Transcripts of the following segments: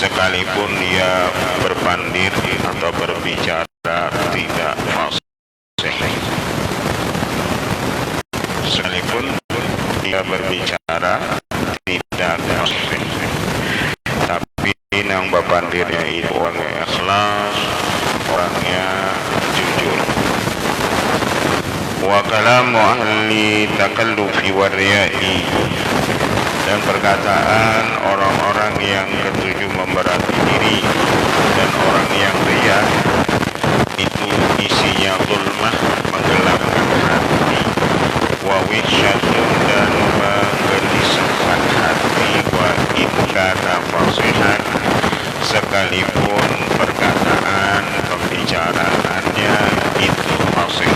sekalipun dia berpandir atau berbicara tidak fasih, sekalipun dia berbicara tidak fasih, tapi yang berpandirnya itu orangnya ikhlas, orangnya jujur. Wa kalamu ahli takallufi wa riya'i, dan perkataan orang-orang yang ketujuh memberati diri dan orang yang riya itu isinya zulmah, menggelapkan hati, wa wisyatun, dan menggelisahkan hati, wa inkana fasihan, sekalipun perkataan pembicaraannya itu fasih.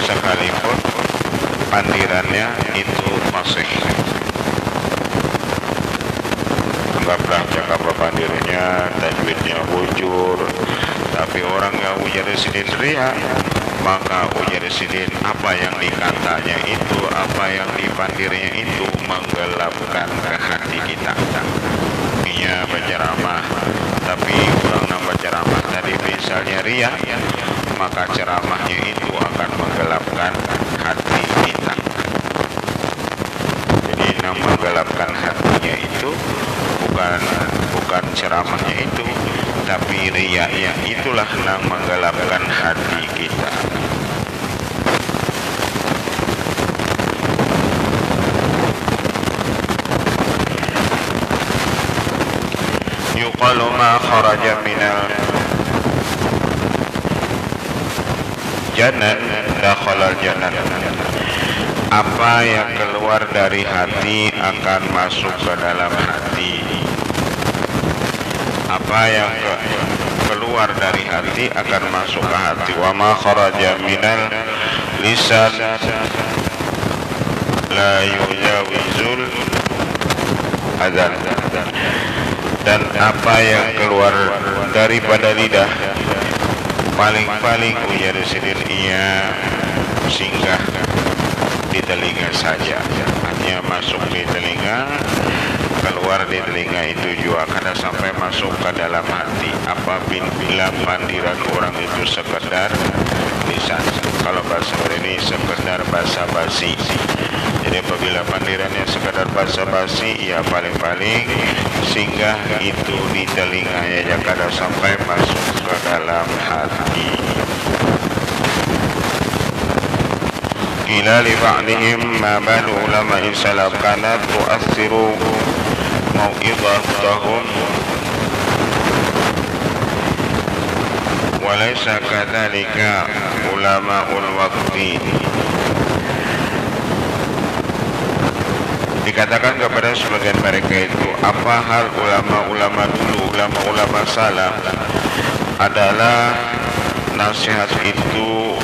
Sekalipun pandirannya itu fasih. Anggaplah cakap pandirnya, tajwidnya bujur, tapi orang yang ujar sidin ria, maka ujar sidin apa yang dikatanya itu, apa yang dipandirnya itu menggelapkan ke hati kita. Ia berceramah, tapi orang yang berceramah tadi misalnya ria, maka ceramahnya itu akan menggelapkan hati kita. Jadi yang menggelapkan hatinya itu bukan ceramahnya itu, tapi riyanya itulah yang menggelapkan hati kita. Yuqalu ma kharaja minal janan dakhalal janan, apa yang keluar dari hati akan masuk ke dalam hati. Apa yang keluar dari hati akan masuk ke hati. Wa ma kharaja minal lisan la yujawizul adzan, dan apa yang keluar daripada lidah paling-paling ujar sidin ia singgah di telinga saja, hanya masuk di telinga, keluar di telinga itu juga kada sampai masuk ke dalam hati. Apabila pandiran orang itu sekedar lisan, kalau bahasa ini sekedar basa-basi. Jadi apabila pandirannya sekedar basa-basi, ya paling-paling singgah itu di telinga ya, kada sampai masuk ke dalam hati. Qila li ba'dihim ma balu ulama'i salaf kanat tu'athiru mau'izatahum wa laysa kadzalika ulama'ul waqti. Dikatakan kepada sebagian mereka itu, apa hal ulama-ulama dulu, ulama-ulama salaf adalah nasihat itu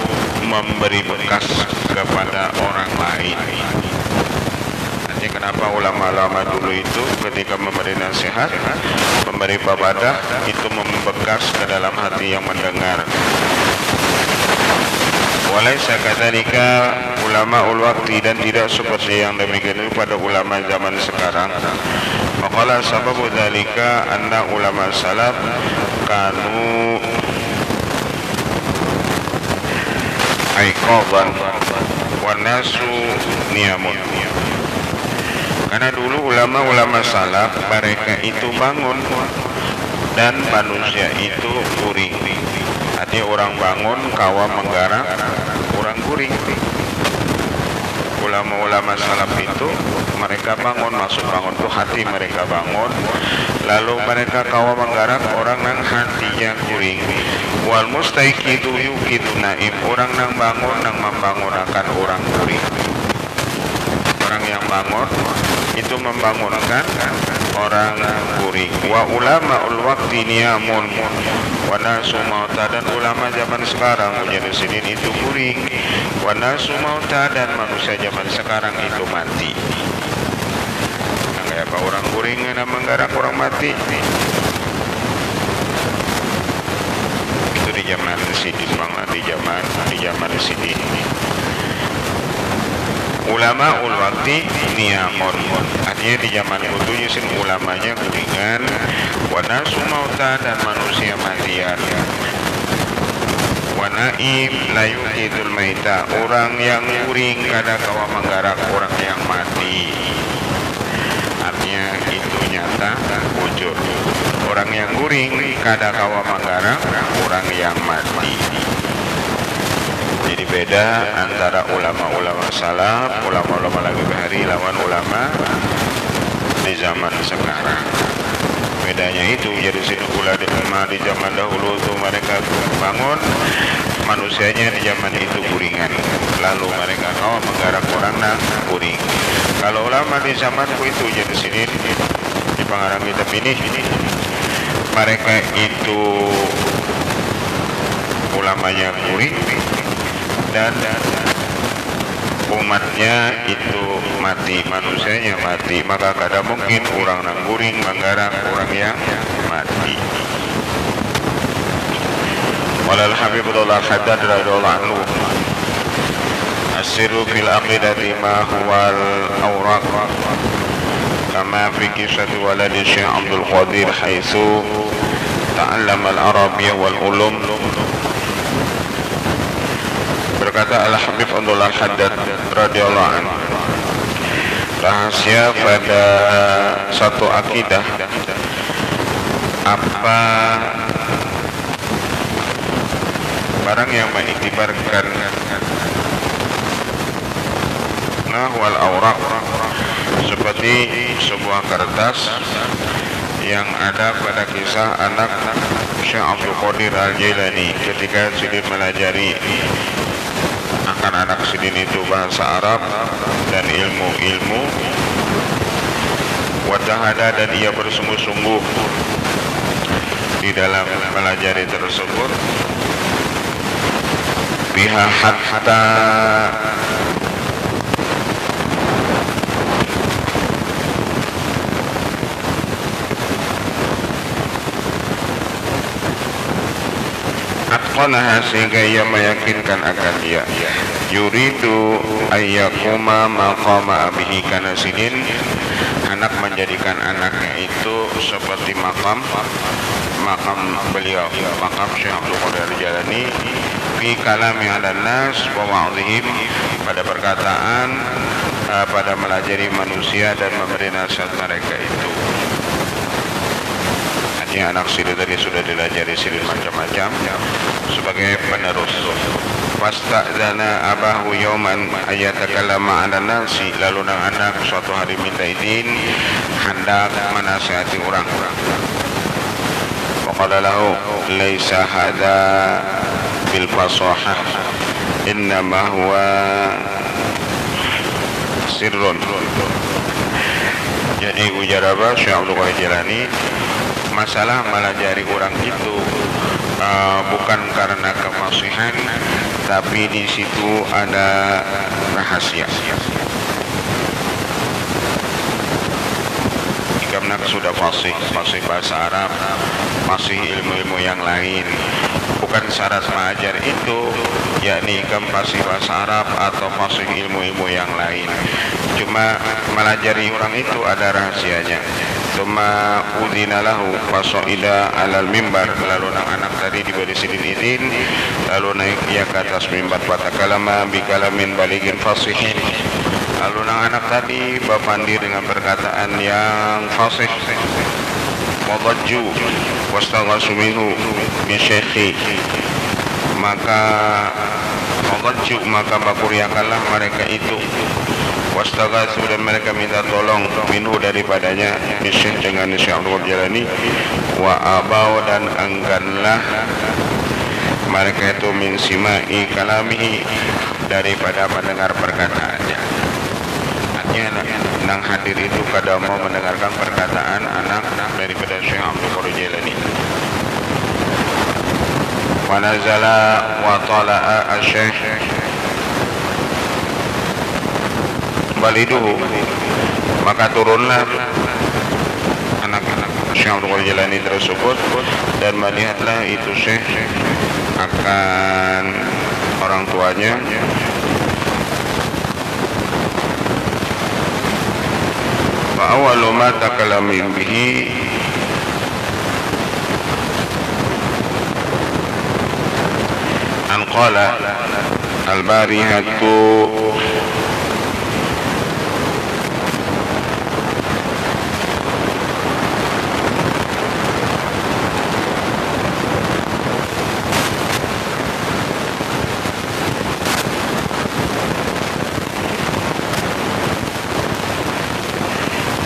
memberi bekas kepada orang lain. Nanti kenapa ulama-ulama dulu itu ketika memberi nasihat, memberi papadah itu membekas ke dalam hati yang mendengar. Walaysa kadzalika ulamaul waqti, dan tidak seperti yang demikian itu pada ulama zaman sekarang. Maqala sababu dzalika anna ulama salaf kanu aiqadan wa nasu niyamun. Karena dulu ulama-ulama salaf mereka itu bangun dan manusia itu kuring. Artinya orang bangun, kawa menggarap, orang kuring. Ulama-ulama salaf itu mereka bangun, masuk bangun itu hati mereka bangun, lalu mereka kawa menggarap orang nang hatinya kuring. Wal mustaiqidu yuqidu naim, orang nang bangun nang membangunkan orang kuring. Orang yang bangun itu membangunkan orang kuring. Wa ulamaul waqti niyamun wa nasu mauta, dan ulama zaman sekarang menjadi sidin itu kuring. Wa nasu mauta, dan manusia zaman sekarang itu mati. Nah, kayak apa orang kuring yang menggarap orang mati? Itu di zaman sidin, di zaman sidin. ulama ul waktu niamun, artinya di zaman itu yusin ulamanya guringan, wana sumauta dan manusia matian, wanaim layu idul maita, orang yang guring kada kawa menggarak orang yang mati. Artinya itu nyata wujud. Orang yang guring kada kawa menggarak orang yang mati. Jadi beda antara ulama-ulama salaf, ulama-ulama lagi bahari lawan ulama di zaman sekarang. Bedanya itu jadi sini ulama di zaman dahulu itu mereka bangun, manusianya di zaman itu guringan. Lalu mereka kau menggarak orang nak guring. Kalau ulama di zamanku itu jadi sini di pengarang kitab ini, mereka itu ulamanya guring dan umatnya itu mati, manusianya mati, maka kada mungkin orang nang guring menggarap orang yang mati. Walal Habibullah Haddad radhiyallahu anhu, as-sirru fil aqidati ma huwal awraq kama fi kisati waladi Syekh Abdul Qadir haitsu ta'allama al-arabiyyah wal ulum. Berkata Al-Habib Abdullah Haddad radhiyallahu anhu, rahasia pada satu akidah apa barang yang mengiktibarkan wal awraq, seperti sebuah kertas yang ada pada kisah anak Syekh Abdul Qadir Al-Jailani ketika Sidin melajari akan anak Sidin itu bahasa Arab dan ilmu-ilmu wajahada, dan ia bersungguh-sungguh di dalam pelajari tersebut biha hatta atqanaha, sehingga ia meyakinkan akan dia yuridu ayyakuma maqama abihi, karena Sidin anak menjadikan anaknya itu seperti makam beliau, makam Syekh Abdul Qadir Al-Jailani fi kalami ala nas wa wa'dhihim, pada perkataan pada melajari manusia dan memberi nasihat mereka itu. Artinya anak Sidin tadi sudah dilajari Sidin macam-macam sebagai penerus. Fasta'dana abahu yawman ayatakallama 'ala nasi, lalu nang anak suatu hari minta izin hendak menasihati orang-orang. Waqala lahu laisa hadza bil fasahah innama huwa sirrun. Jadi ujar apa Syekh Abdul Qadir Jailani, masalah melajari orang itu bukan karena kefasihan, tapi di situ ada rahasia. Karena sudah fasih bahasa Arab, fasih ilmu-ilmu yang lain, bukan syarat mengajar itu yakni fasih bahasa Arab atau fasih ilmu-ilmu yang lain. Cuma melajari orang itu ada rahasianya. Suma udina lahu fasoida alal mimbar, lalu anak tadi diberi Sidin izin, lalu naik ia ke atas mimbar, fatakalama bikalamin baligin fasihin, lalu anak tadi berpandir dengan perkataan yang fasih. Wadajju wastaghasu minhu min syekhi, maka wadajju, maka bakuriakanlah mereka itu, wastaghasu, dan mereka minta tolong minhu daripadanya, misyekh dengan Syekh Abdul Qadir Jailani, wa abau, dan engganlah mereka itu min simai kalamihi, daripada mendengar perkataannya. Artinya nang hadir itu kada mau mendengarkan perkataan anak daripada Syekh Abdul Qadir Jailani. Wa nazala wa tala'a asy-syekh waliduhu, maka turunlah anak-anak Syekh Abdul Qadir Jailani tersebut dan melihatlah itu Syekh akan orang tuanya. awwalu ma takalamin bihi an qala al-barihatu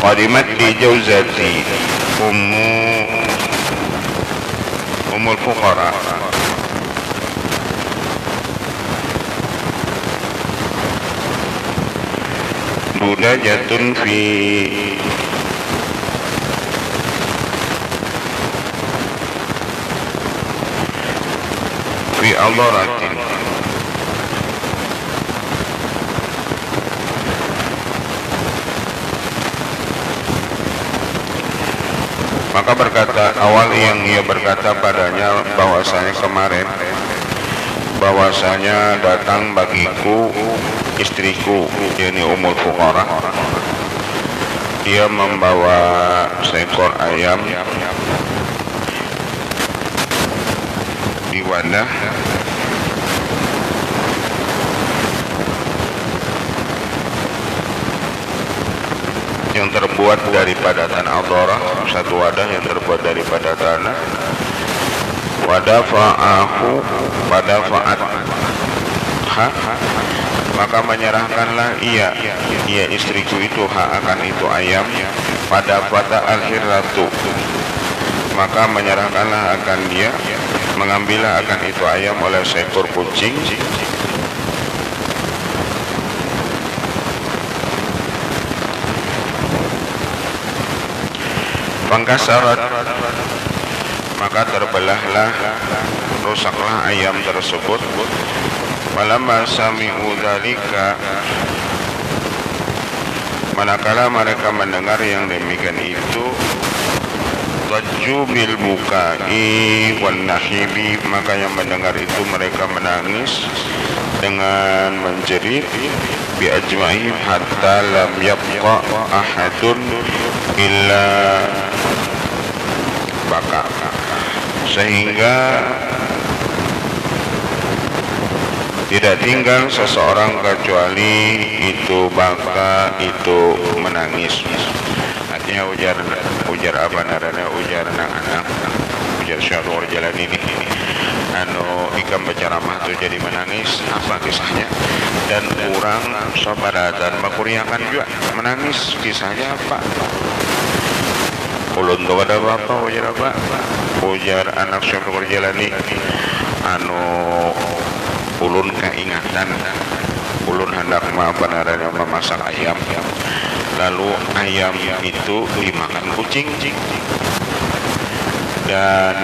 qadimat li jawzati ummul fuqara budajatun fi adaratin maka berkata awal yang ia berkata padanya bahwasanya kemarin bahwasanya datang bagiku istriku yakni Ummul Fuqara, dia membawa seekor ayam di wadah yang terbuat daripada tanah adharah, satu wadah yang terbuat daripada tanah. Wadafa'at maka menyerahkanlah ia istriku itu akan itu ayam. Pada al-hirratu maka menyerahkanlah akan dia, mengambillah akan itu ayam oleh seekor kucing. Pangkasarat maka terbelahlah, rusaklah ayam tersebut. Falamma sami'u dzalika manakala mereka mendengar yang demikian itu, tajju bil bukai wan nahibi maka yang mendengar itu mereka menangis dengan menjerit, bi ajma'ihim hatta lam yabqa ahadun illa baka, sehingga tidak tinggal seseorang kecuali itu baka, itu menangis. Artinya ujar apa narana, ujar anak-anak, ujar Syaikhul Jalani ini ikam berceramah tuh jadi menangis, apa kisahnya? Dan orang sabaratan makuriakan juga menangis, kisahnya apa? Ulun tuh ada apa? Ujar apa? Ujar anak Syaikhul Jalani ulun keingatan, ulun hendak benarannya memasak ayam, lalu ayam itu dimakan kucing, dan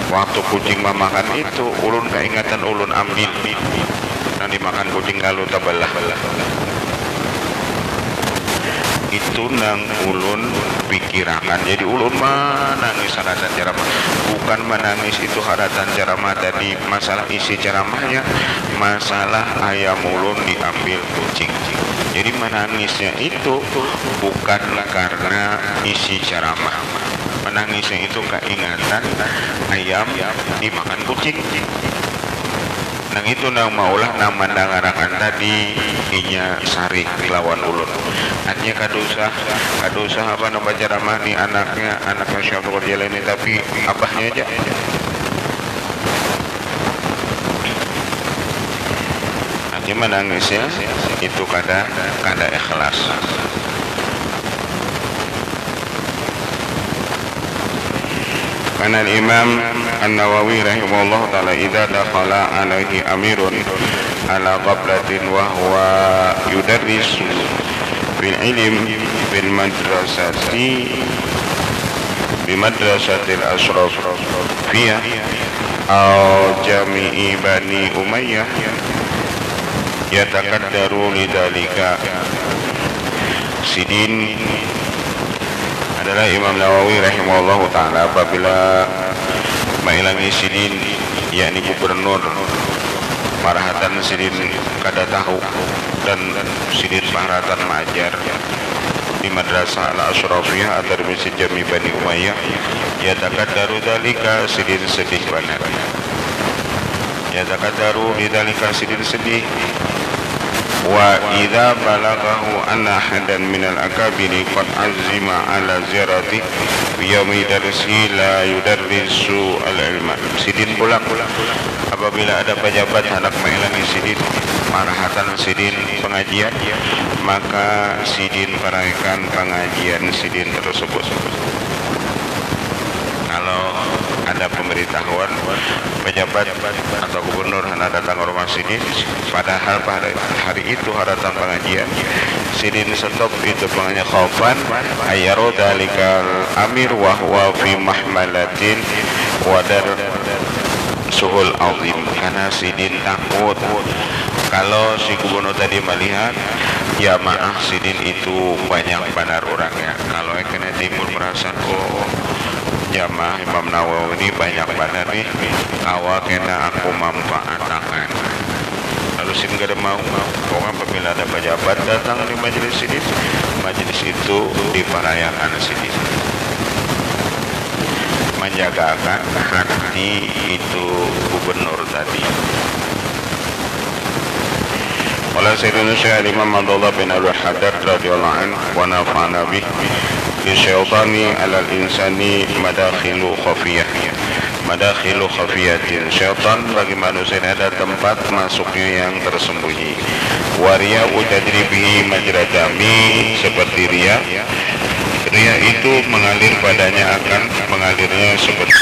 waktu kucing memakan itu ulun keingatan, ulun ambil dan dimakan kucing lalu terbelah. Itu nang ulun pikirakan, jadi ulun menangis haratan ceramah, bukan menangis itu haratan ceramah tadi masalah isi ceramahnya, masalah ayam ulun diambil kucing. Jadi menangisnya itu bukan karena isi ceramah, menangisnya itu keingatan ayam dimakan kucing. Nang itu nang maulah nang mandangarakan tadi inya sari lawan ulun. Artinya kadosa apa nama ceramah nih anaknya Syaikhul Jalani tapi abahnya aja. Artinya menangisnya itu kada ikhlas. Karena Imam An-Nawawi rahimahullah ta'ala idza dakhala alaihi amirun ala qablatin wa huwa yudarrisu bil ilm bil madrasati bi madrasatil ashraf fiha aw jami'i bani Umayyah yatakaddaru lidzalika. Sidin adalah Imam Nawawi rahimahullah ta'ala apabila mailangi sidin yakni gubernur marahatan sidin kada tahu dan sidin marahatan majar di Madrasah Al-Ashrafiyah atau Masjid Jami Bani Umayyah yataqaddaru dzalika sidin sedih banar yataqaddaru bidzalika sidin sedih wa idza balaghahu anna hadan minal akabiri qad azima ala ziyarati bi yaumi darsi la yudarrisu al-ilma sidin pulang apabila ada pejabat hendak mengilangi sidin marhatan sidin pengajian maka sidin peraikan pengajian sidin tersebut. Kalau ada pemberitahuan pejabat atau gubernur hendak datang ke rumah sidin padahal pada hari itu datang pengajian sidin stop itu pengajian khaufan ayyaru dalikal amir wa huwa fi mahmalatin wadar suhul azim karena sidin takut kalau si gubernur tadi melihat jamaah sidin itu banyak benar orangnya kalau kena timur merasa jamaah Imam Nawawi ini banyak benar nih awal kena aku manfaatkan lalu sidin gak ada mau pokoknya apabila ada pejabat datang di majelis sidin majelis itu diperayakan sidin menjagakan hati itu gubernur tadi. Qala Sayyidina Syekh Imam Abdullah bin Al-Haddad radhiyallahu anhu wa nafa'ana bih li syaitani 'ala al-insani madakhilu khafiyatin syaitan bagi manusia ada tempat masuknya yang tersembunyi waria ujadri bihi majradami seperti ria itu mengalir padanya akan mengalirnya seperti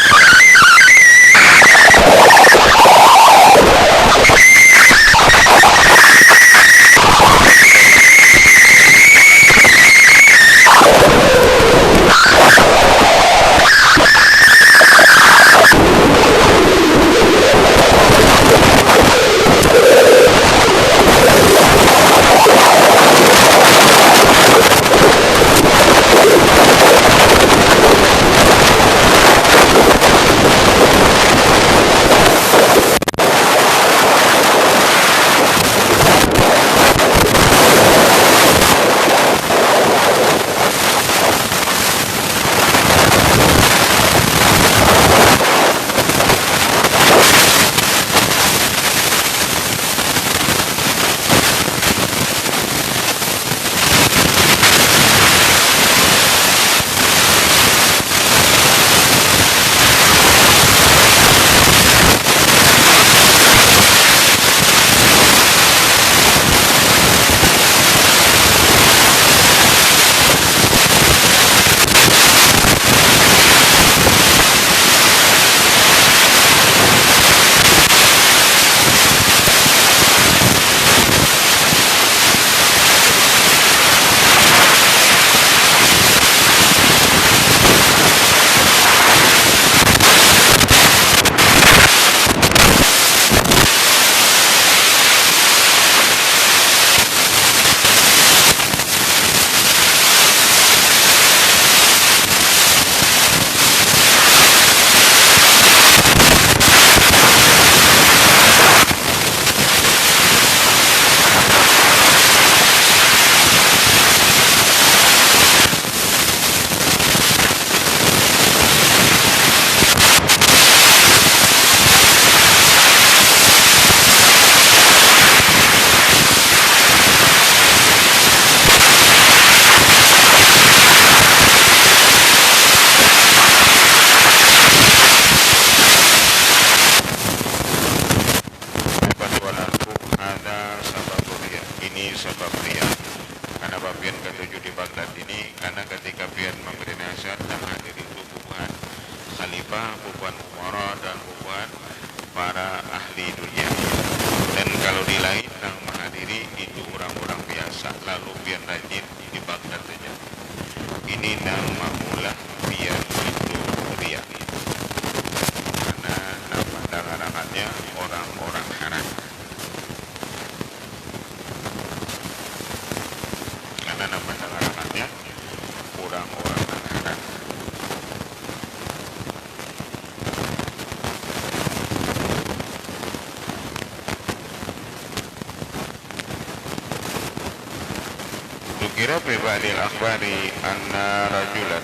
Dukira fi ba'dil akhbari anna rajulan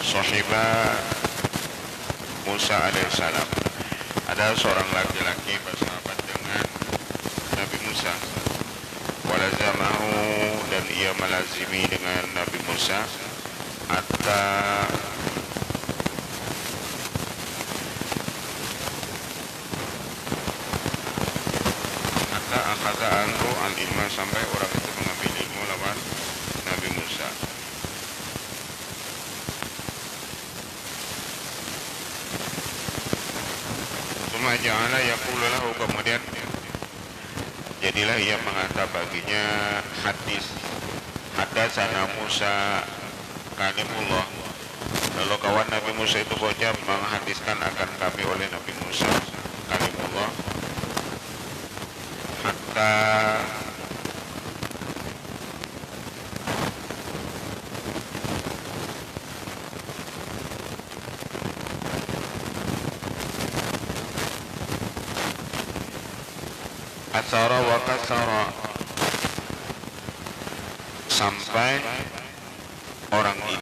sahiba Musa alaihissalam. Ada seorang laki-laki bersahabat dengan Nabi Musa. Walazamahu, dan ia melazimi dengan Nabi Musa. Hatta akhadha anhu al-ilma, sampai orang itu mengambil ilmu lawan Nabi Musa. Tsumma ja'ala yaqulu lahu, kemudian jadilah ia mengata baginya hadis hadatsana Musa kalimullah. Lalu kawan Nabi Musa itu bocah menghadiskan akan kami oleh Nabi Musa kalimullah. Hatta asara wa kasara, sampai orang ini,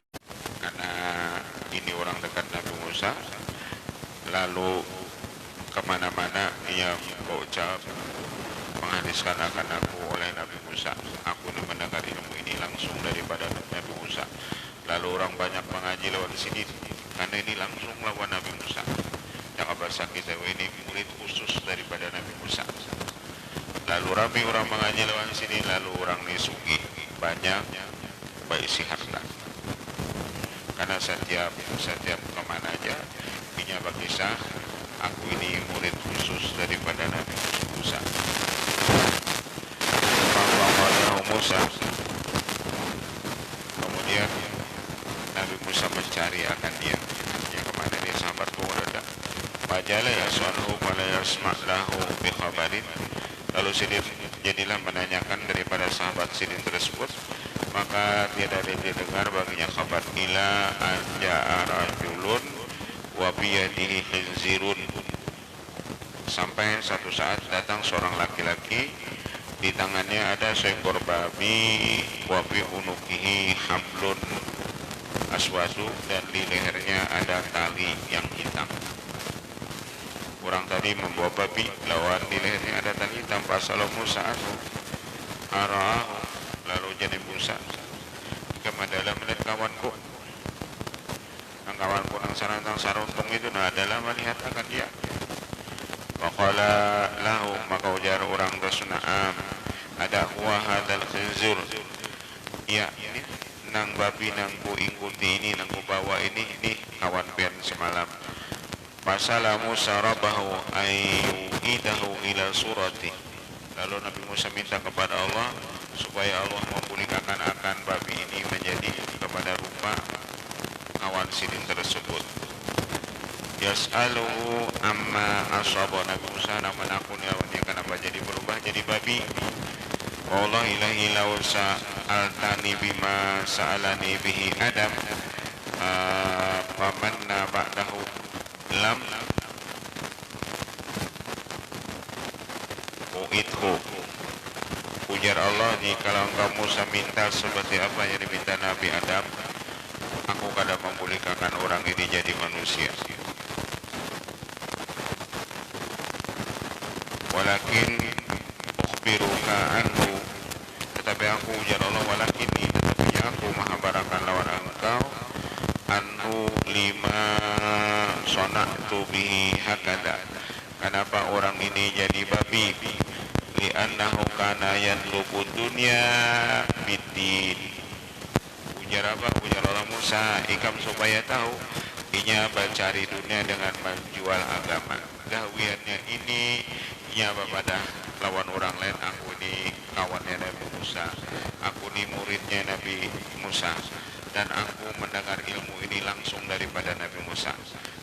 karena ini orang dekat Nabi Musa, lalu kemana-mana ia berucap menghadiskan akan aku oleh Nabi Musa. Aku mendengar ilmu ini langsung daripada Nabi Musa. Lalu orang banyak mengaji lawan sini karena ini langsung lawan Nabi Musa. Yang bahasa kita ini murid khusus daripada Nabi Musa. Lalu rame orang mengaji lawan sini, lalu orang ini sugih, banyak berisi harta. Karena setiap kemana aja punya berkisah, aku ini murid khusus daripada Nabi Musa. Musa, kemudian Nabi Musa mencari akan dia. Yang kemana dia, sahabat pun ada. Fajala yas'aluhu fala yasma' lahu bi khabarin. Lalu Sidin jadilah menanyakan daripada sahabat Sidin tersebut, maka tidak ada didengar baginya kabar. Ila anja'a rajulun wa biyadihi khinzirun, sampai satu saat datang seorang laki-laki, di tangannya ada seekor babi, wa fi unukihi hablun aswadu, dan di lehernya ada tali yang hitam. Orang tadi membawa babi, lawan di lehernya ada tali hitam. Fasalah Musa ara'ahu, lalu jadi Musa, kemadalah melihat kawanku, kawanku nang saruntung itu, nah adalah melihat akan dia. Waqala lahu, maka ujar orang tersebut, ada huwa hadal khinzur, ya ini nang babi nang ku ikuti ini, nang ku bawa ini kawan pian semalam. Fasala Musa rabbahu ayyu'idahu ila surati. Lalu Nabi Musa minta kepada Allah supaya Allah memulihkan akan babi ini menjadi kepada rupa kawan sidin tersebut. Yas'aluhu amma asaba, Nabi Musa nak menakuni lawannya kenapa jadi berubah jadi babi. Allah ilahi lau sa'altani bima sa'alani bihi Adam famanna ba'dahu lam u'idhu. Ujar Allah, jikalau engkau Musa minta seperti apa yang diminta Nabi Adam, aku kadang memulihkan orang ini jadi manusia. Walakin ukhbiruka anhu, tetapi aku, ujar Allah, walakin tetapi aku mahabarakan lawan engkau, anhu lima sona'tu bihi hakada, kenapa orang ini jadi babi, li'annahu kana yatlubu dunya biddin. Ujar apa? Ujar Allah Musa, ikam supaya tahu, inya mencari dunia dengan menjual agama. Dahwiannya ini nya pada lawan orang lain, aku ini kawannya Nabi Musa, aku ini muridnya Nabi Musa, dan aku mendengar ilmu ini langsung daripada Nabi Musa.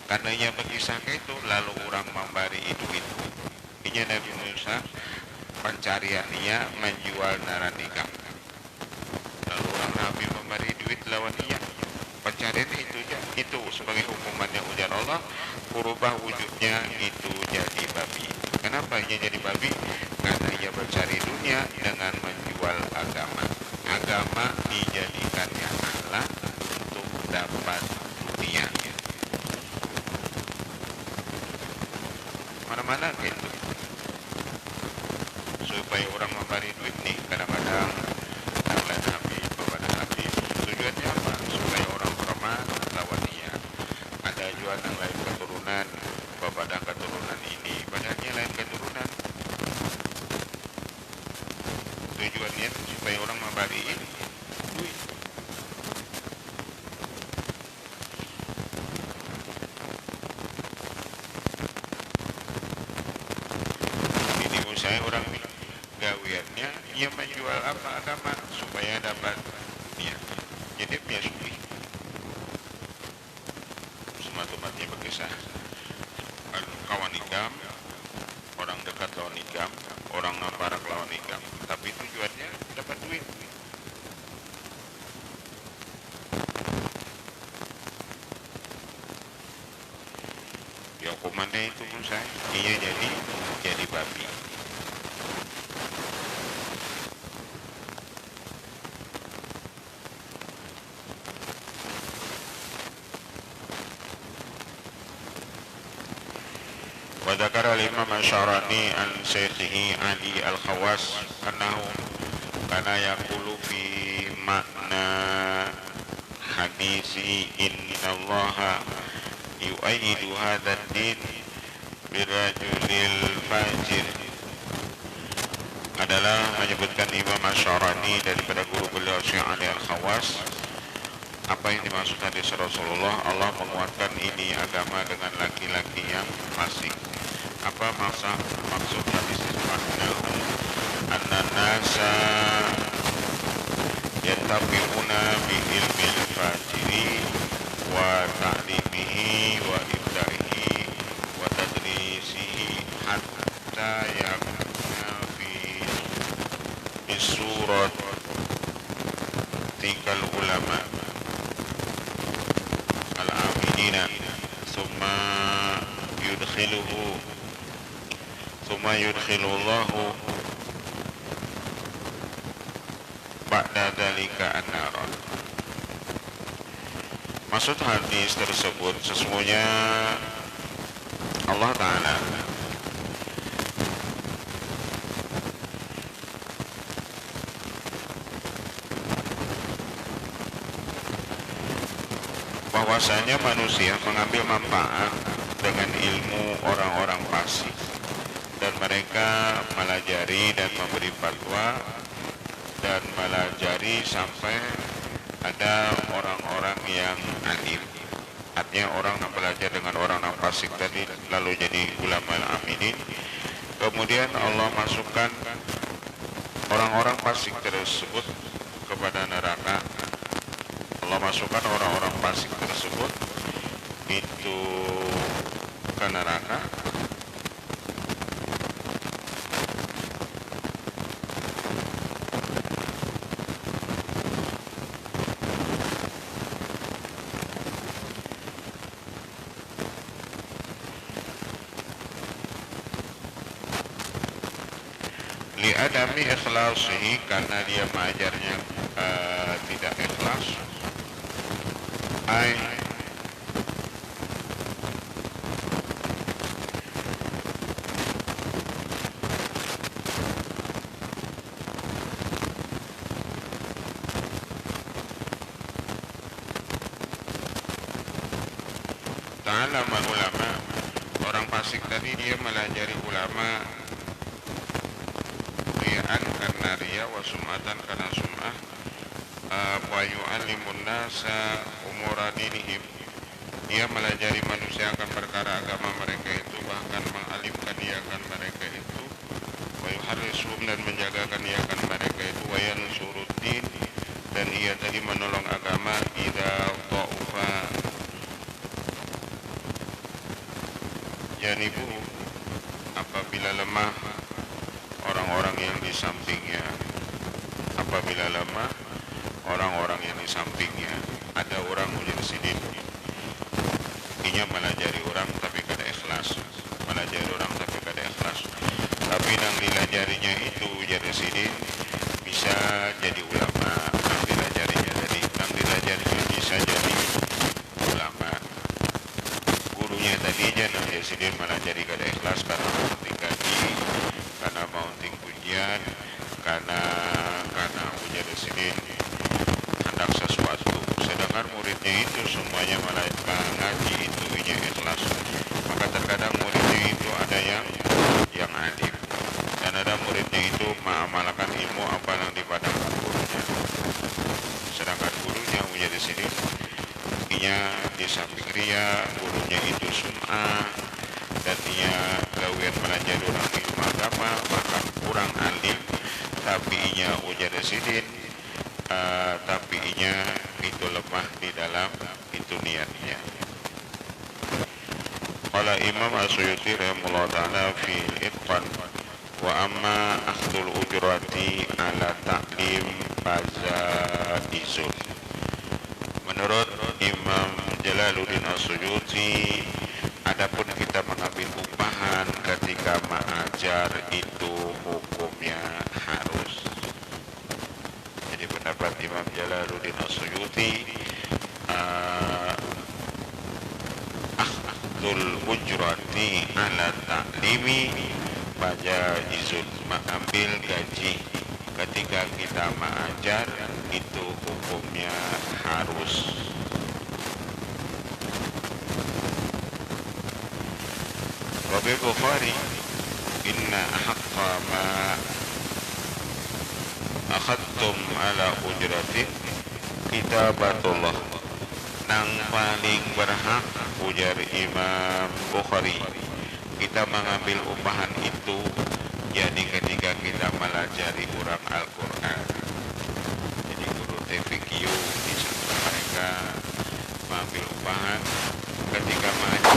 Karena ia berkisah itu, lalu orang memberi duit. Inya Nabi Musa pencariannya menjual naranika, lalu orang Nabi memberi duit lawan ia. Pencarian itu sebagai hukumannya, ujar Allah, berubah wujudnya itu jadi babi. Kenapa ia jadi babi? Karena ia mencari dunia agama dijadikannya alat untuk dapat dunia. Mana-mana gitu. Supaya orang memberi duit nih, kadang-kadang yang lain habis, kepada habis. Tujuannya apa? Supaya orang hormat lawan dia. Ada juga yang lain keturunan, kepada keturunan ini, padahal lain keturunan. Tujuannya supaya orang memberi ini duit. Ini usaha orang gawiannya, ia menjual apa agama supaya dapat dunia. Jadi biasa semata-matanya berkisah kawan nikam, orang dekat lawan nikam, orang namparak lawan nikam, tapi tujuannya dapat duit. Yang komanda itu pun saya, ia jadi babi. وذكر الإمام الشعراني عن شيخه علي الخواس أنه كان يقول في معنى حديث إن الله يؤيد هذا الدين بالرجل الفاجر, adalah menyebutkan Imam Asy-Syarani daripada guru beliau Syekh Ali Al-Khawas. Apa yang dimaksud hadis Rasulullah, Allah menguatkan ini agama dengan laki-laki yang fasik. Apa maksud hadis itu? Anna nasa yattabi'una bi ilmil fajiri wa ta'limihi wa ibda'ihi wa tadrisihi hatta yakuna fi surat tikal ulama al-amilina thumma yudkhilullahu ba'da dzalika an-nar. Maksud hadis tersebut, sesungguhnya Allah Ta'ala bahwasanya manusia mengambil manfaat dengan ilmu orang-orang fasik, dan mereka melajari dan memberi fatwa dan melajari sampai ada orang-orang yang alim. Artinya orang yang belajar dengan orang yang fasik tadi lalu jadi ulama al-aminin. Kemudian Allah masukkan orang-orang fasik tersebut kepada neraka. Allah masukkan orang-orang fasik tersebut itu ke neraka. Li'adami ikhlasihi, karena dia mengajarnya tidak ikhlas. Ta'allama ulama, orang fasik tadi dia melajari ulama ria'an karena riya wa sum'atan karena sum'ah, wa yu'allimun nasa umura dinihim, dia melajari manusia akan perkara agama mereka itu, bahkan mengalimkan dia akan mereka itu, wa yuharrisum, dan menjagakan dia akan mereka itu, wa yansuruddin, dan ia tadi menolong agama, idza dha'ufa janibu, apabila lemah orang-orang yang di sampingnya. Apabila lemah orang-orang yang di sampingnya, ada orang ujar sidin, ini melajari orang tapi kada ikhlas, melajari orang tapi kada ikhlas, tapi yang dilajarinya itu ujar sidin bisa jadi ulama. niat karena ujar sidin hendak sesuatu, sedangkan muridnya itu semuanya malaikat ngaji itu inya ikhlas. Maka terkadang muridnya itu ada yang alim, dan ada muridnya itu mengamalkan ilmu apa yang dipadangkan gurunya, sedangkan gurunya ujar sidin inya di samping ria, gurunya itu sum'ah, dan ia gawian belajar orang ilmu agama, bahkan kurang alim, tapi inya ujar sidin, tapi inya itu lemah di dalam itu niatnya. Qala Imam As-Suyuti rahimahullah ta'ala fi Itqan, wa amma akhdul ujrati ala ta'lim fazaizun. Menurut Imam Jalaluddin As-Suyuti, adapun kita mengambil upahan ketika mengajar itu hukumnya harus. Jadi pendapat Imam Jalaluddin As-Suyuti, akhdul ujrati ala ta'limi fajaizun, mengambil gaji ketika kita mengajar itu hukumnya harus. Rabi Bukhari, inna haqqa ma akhadtum ala ujratin kitabatullah, nang paling berhak ujar Imam Bukhari kita mengambil upahan itu jadi ketika kita melajari urang Al-Quran. Jadi guru TVQ di sana mereka mengambil upahan ketika mengajar.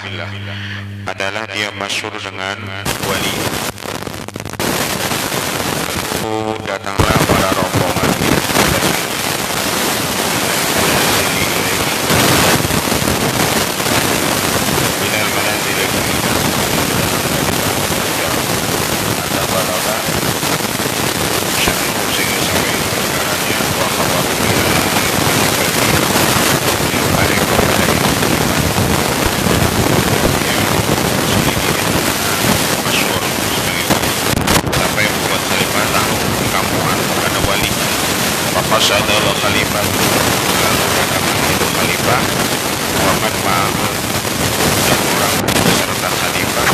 billah adalah dia masyhur dengan wali. Lalu datanglah para rombongan minal manazil atau balagha sya'nu sehingga sampai perkaranya wa khabaru yang paling kepada masyhur sebagai wali sampai membuat khalifah tahu di kampungan ada wali. Faqasadul khalifah, lalu datanglah itu khalifah Muhammad ma'ahu dan orang beserta khalifah.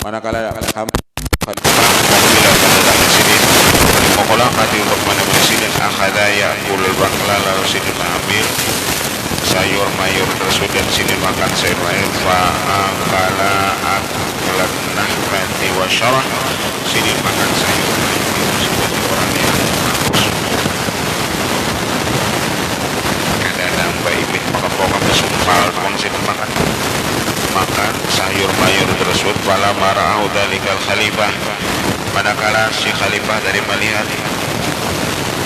Manakala untuk mengambil sidin akhadaya kulul bakla, lalu sidin mengambil sayur mayur tersebut dan sidin makan sayur mayur. Fa'akala aklat nahmati wa syarah, sidin makan sayur mayur seperti orang yang haus. Kadang-kadang baik pokok-pokok kesumpal pun sidin makan sayur mayur tersebut. Fala mara'ahu dalikal khalifah, manakala si khalifah dari melihat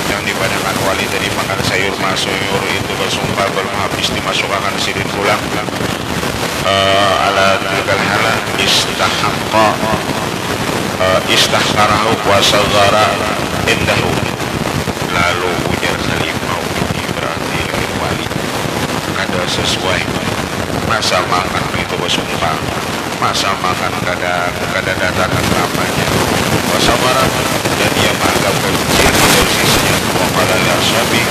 yang dipadakan wali dari makan sayur mayur itu bersumpah belum habis dimasukkan sidin pulang ala dalikal hala istahaqqa istahqarahu wa saghara indahu, lalu ujar khalifah ini berarti dari wali kada sesuai masa makan itu bersumpah, masa makan kada datangkan namanya wasabara, dan dia menganggap kecil dari sisinya. Waqala li ashabi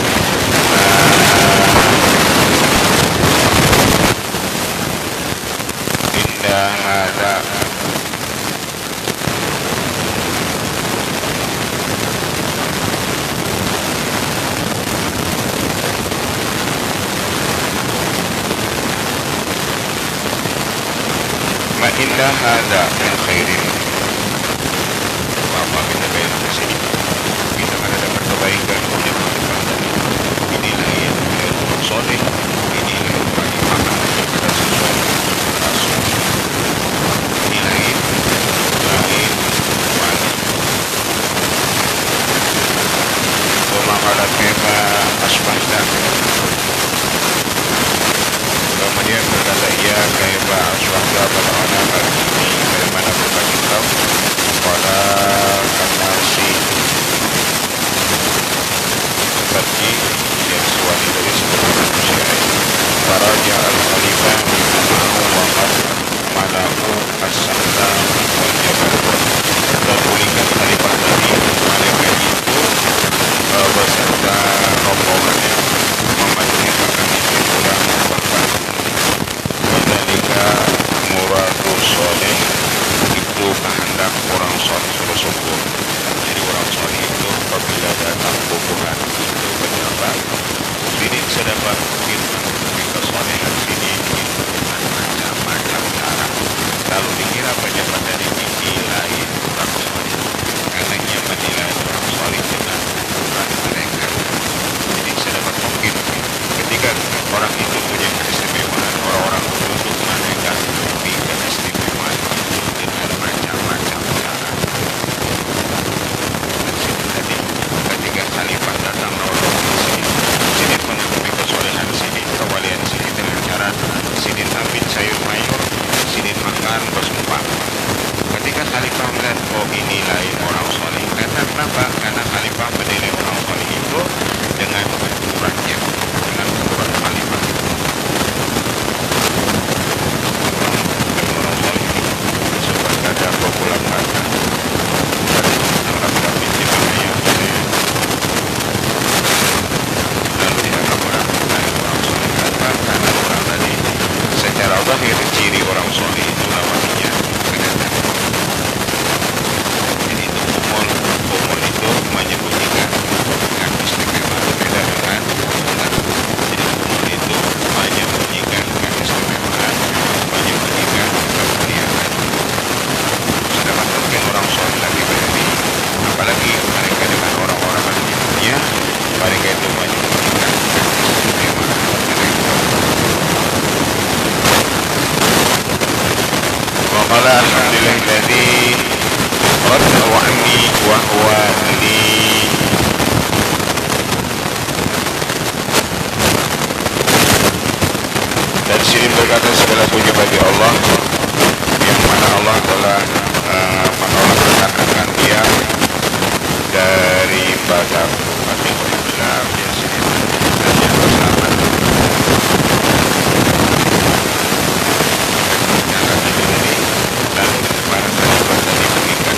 indah hada ma indah hada min khairin, apa kita baik di sini kita akan ada kebaikan yang mendatangkan inilah yang soleh, inilah yang bagi makan kepada sesuatu rasul, inilah yang lain wali. Wamakalat kema asbahta, kemudian berkata ia kaifa asbahta, bagaimana hari ini, dari mana berbagi kau? Pada kanasi seperti yang suami dari seluruh manusia. Para ja'al khalifah minamahu waqad malaku as-sahla wal jabal, dan pulihkan khalifah tadi malaikat itu beserta rombongannya memenuhi makan itu pulang bahkan mendalika muradu soleh, itu kehendak orang soleh tersebut. Jadi orang soleh itu apabila datang bubuhan itu berapa sini sedapat mungkin kesolehan sini dengan macam-macam cara. Lalu dikira pejabat dari tinggi lain orang soleh, karena ia menilai orang soleh dengan ukuran mereka. Jadi sedapat mungkin ketika orang itu punya keistimewaan, orang-orang untuk mereka lebih keistimewaan itu dengan macam-macam cara. wa huwa li. Dan Sirin berkata segala puji bagi Allah yang mana Allah telah menolak akan dia daripada mati berusaha ya Sirin dan yang bersama lalu kemarin tadi mengingat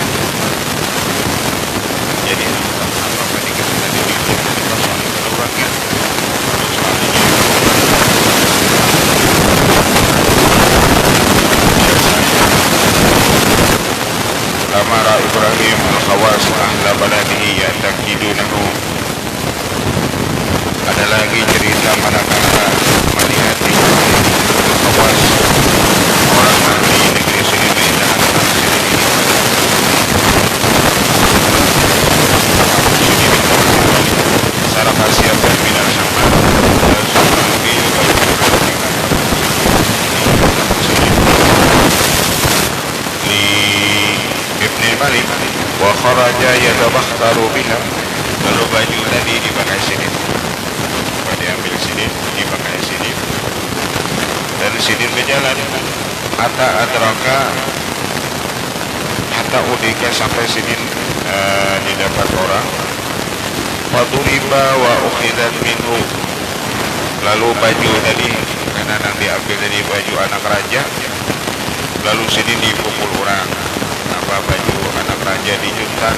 jadi apa dikasih tadi soal orangnya Amara Ibrahim al-Khawas ahla baladihi ya'taqidunahu. Ada lagi cerita manakala melihat al-Khawas orang ahli negeri sini dan anak sini saraf siap dan minal hamad Malik wa kharaja yatabakhtaru biha. Lalu baju tadi dipakai Sidin, diambil Sidin, dipakai Sidin, dan Sidin berjalan adraka hatta udika sampai Sidin didapat orang faduriba wa ukhidat minhu. Lalu baju tadi karena yang diambil dari baju anak raja, lalu Sidin dipukul orang. Baju anak raja dijuntak,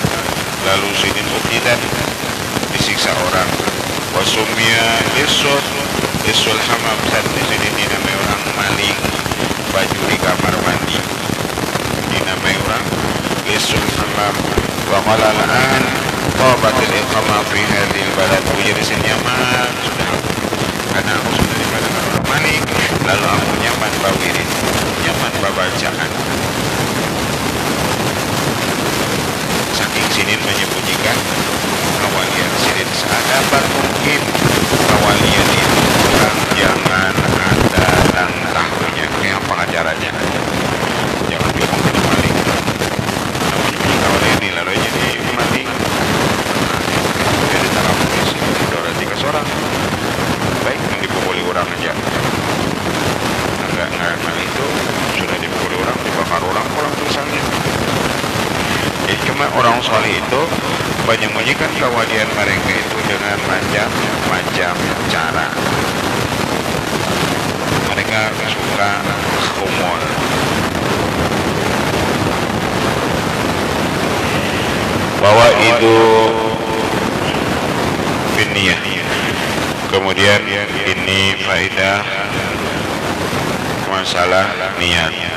lalu Sidin ukhidat disiksa orang. Wasumya lisul hamam, saat Sidin dinamai orang maling baju di kamar mandi, dinamai orang lisul hamam. Wa qala al-an tabatil iqama fi hadhil balad, jadi nyaman sudah karena aku sudah dikatakan orang maling, lalu aku nyaman bawirin, nyaman babacaan. Saking Sidin menyembunyikan kewalian Sidin, seadapat mungkin kewalian itu orang jangan ada dan tahunya. Kayak apa caranya? Jangan bilang jadi maling. Karena menyembunyi kewalian ini lalu jadi mati. Jadi ditangkap polisi, udah 3 orang. Baik yang dipukuli orang aja. Enggak itu sudah dipukuli orang, dibakar orang, pulang misalnya. Jadi cuma orang soleh itu menyembunyikan kewalian mereka itu dengan macam-macam cara. Mereka suka humor. Bahwa itu finniyah. Kemudian ini faedah masalah niat.